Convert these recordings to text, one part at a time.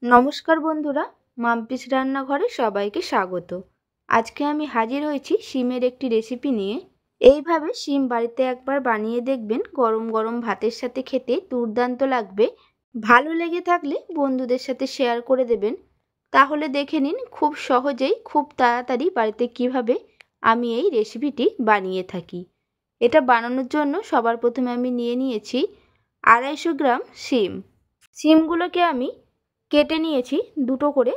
নমস্কার বন্ধুরা, মাম্পিস রান্নাঘরে সবাইকে স্বাগত। আজকে আমি হাজির হয়েছি শিমের একটি রেসিপি নিয়ে। এইভাবে শিম বাড়িতে একবার বানিয়ে দেখবেন, গরম গরম ভাতের সাথে খেতে দুর্দান্ত লাগবে। ভালো লেগে থাকলে বন্ধুদের সাথে শেয়ার করে দেবেন। তাহলে দেখে নিন খুব সহজেই খুব তাড়াতাড়ি বাড়িতে কিভাবে আমি এই রেসিপিটি বানিয়ে থাকি। এটা বানানোর জন্য সবার প্রথমে আমি নিয়ে নিয়েছি 250 গ্রাম শিম। শিমগুলোকে আমি কেটে নিয়েছি দুটো করে।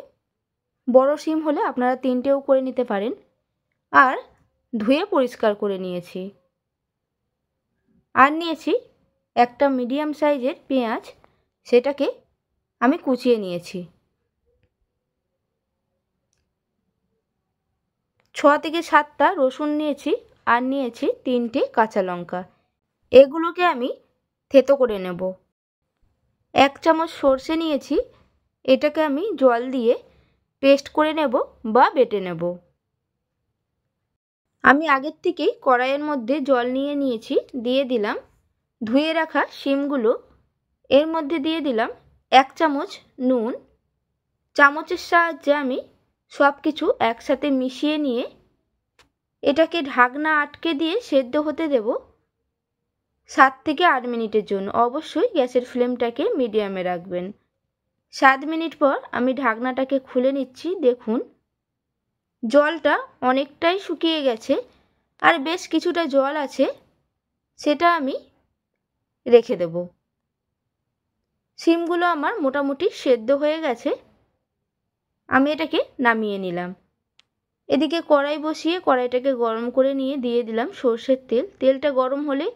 বড় শিম হলে আপনারা তিনটেও করে নিতে পারেন। আর ধুয়ে পরিষ্কার করে নিয়েছি। আর নিয়েছি একটা মিডিয়াম সাইজের পেঁয়াজ, সেটাকে আমি কুচিয়ে নিয়েছি। 6 থেকে 7টা রসুন নিয়েছি। আর নিয়েছি 3টে কাঁচা লঙ্কা। এগুলোকে আমি থেতো করে নেব। 1 চামচ সর্ষে নিয়েছি। এটাকে আমি জল দিয়ে পেস্ট করে নেব বা বেটে নেব। আমি আগের থেকেই কড়াইয়ের মধ্যে জল নিয়ে নিয়েছি। দিয়ে দিলাম ধুয়ে রাখা শিমগুলো। এর মধ্যে দিয়ে দিলাম 1 চামচ নুন। চামচের সাহায্যে আমি সব কিছু একসাথে মিশিয়ে নিয়ে এটাকে ঢাকনা আটকে দিয়ে সেদ্ধ হতে দেব 7 থেকে 8 মিনিটের জন্য। অবশ্যই গ্যাসের ফ্লেমটাকে মিডিয়ামে রাখবেন। 7 মিনিট পর আমি ঢাকনাটাকে খুলে নিচ্ছি। দেখুন জলটা অনেকটাই শুকিয়ে গেছে, আর বেশ কিছুটা জল আছে, সেটা আমি রেখে দেব। শিমগুলো আমার মোটামুটি সেদ্ধ হয়ে গেছে। আমি এটাকে নামিয়ে নিলাম। এদিকে কড়াই বসিয়ে কড়াইটাকে গরম করে নিয়ে দিয়ে দিলাম সর্ষের তেল। তেলটা গরম হলে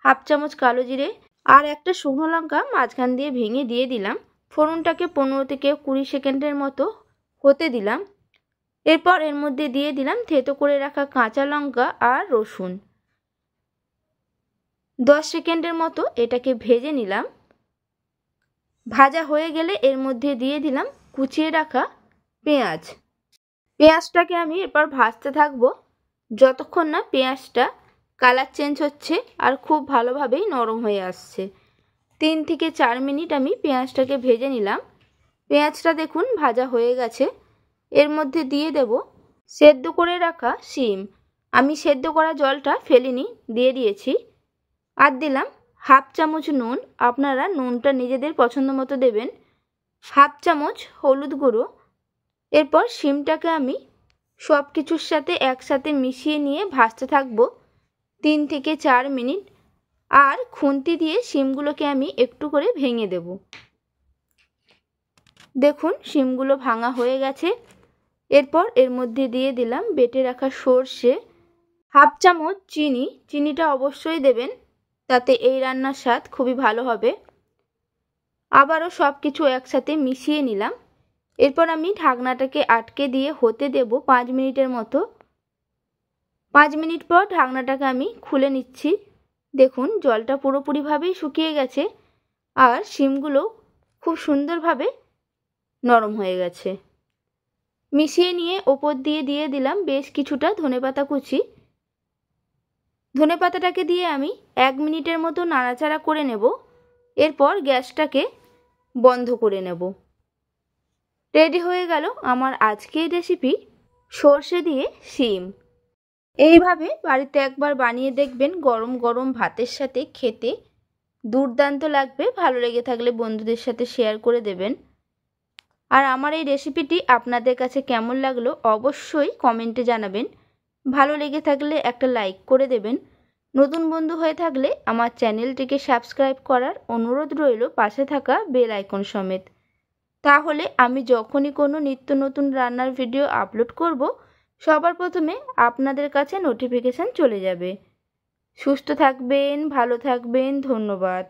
1/2 চামচ কালো জিরে আর একটা শুকনো লঙ্কা মাঝখান দিয়ে ভেঙে দিয়ে দিলাম। ফোড়নটাকে 15 থেকে 20 সেকেন্ডের মতো হতে দিলাম। এরপর এর মধ্যে দিয়ে দিলাম থেতো করে রাখা কাঁচা লঙ্কা আর রসুন। 10 সেকেন্ডের মতো এটাকে ভেজে নিলাম। ভাজা হয়ে গেলে এর মধ্যে দিয়ে দিলাম কুচিয়ে রাখা পেঁয়াজ। পেঁয়াজটাকে আমি এরপর ভাজতে থাকবো যতক্ষণ না পেঁয়াজটা কালার চেঞ্জ হচ্ছে আর খুব ভালোভাবেই নরম হয়ে আসছে। 3 থেকে 4 মিনিট আমি পেঁয়াজটাকে ভেজে নিলাম। পেঁয়াজটা দেখুন ভাজা হয়ে গেছে। এর মধ্যে দিয়ে দেব সেদ্ধ করে রাখা শিম। আমি সেদ্ধ করা জলটা ফেলিনি, দিয়ে দিয়েছি। আর দিলাম 1/2 চামচ নুন। আপনারা নুনটা নিজেদের পছন্দ মতো দেবেন। 1/2 চামচ হলুদ গুঁড়ো। এরপর শিমটাকে আমি সব কিছুর সাথে একসাথে মিশিয়ে নিয়ে ভাজতে থাকবো 3 থেকে 4 মিনিট। আর খুন্তি দিয়ে শিমগুলোকে আমি একটু করে ভেঙে দেব। দেখুন শিমগুলো ভাঙা হয়ে গেছে। এরপর এর মধ্যে দিয়ে দিলাম বেটে রাখা সর্ষে, 1/2 চামচ চিনি। চিনিটা অবশ্যই দেবেন, তাতে এই রান্নার স্বাদ খুবই ভালো হবে। আবারও সব কিছু একসাথে মিশিয়ে নিলাম। এরপর আমি ঢাকনাটাকে আটকে দিয়ে হতে দেব 5 মিনিটের মতো। 5 মিনিট পর ঢাকনাটাকে আমি খুলে নিচ্ছি। দেখুন জলটা পুরোপুরিভাবেই শুকিয়ে গেছে আর শিমগুলো খুব সুন্দরভাবে নরম হয়ে গেছে। মিশিয়ে নিয়ে ওপর দিয়ে দিয়ে দিলাম বেশ কিছুটা ধনেপাতা কুচি। ধনেপাতাটাকে দিয়ে আমি 1 মিনিটের মতো নাড়াচাড়া করে নেব। এরপর গ্যাসটাকে বন্ধ করে নেব। রেডি হয়ে গেল আমার আজকের রেসিপি সর্ষে দিয়ে শিম। এইভাবে বাড়িতে একবার বানিয়ে দেখবেন, গরম গরম ভাতের সাথে খেতে দুর্দান্ত লাগবে। ভালো লেগে থাকলে বন্ধুদের সাথে শেয়ার করে দেবেন। আর আমার এই রেসিপিটি আপনাদের কাছে কেমন লাগলো অবশ্যই কমেন্টে জানাবেন। ভালো লেগে থাকলে একটা লাইক করে দেবেন। নতুন বন্ধু হয়ে থাকলে আমার চ্যানেলটিকে সাবস্ক্রাইব করার অনুরোধ রইল, পাশে থাকা বেল আইকন সমেত। তাহলে আমি যখনই কোনো নিত্য নতুন রান্নার ভিডিও আপলোড করব, সবার প্রথমে আপনাদের কাছে নোটিফিকেশান চলে যাবে। সুস্থ থাকবেন, ভালো থাকবেন, ধন্যবাদ।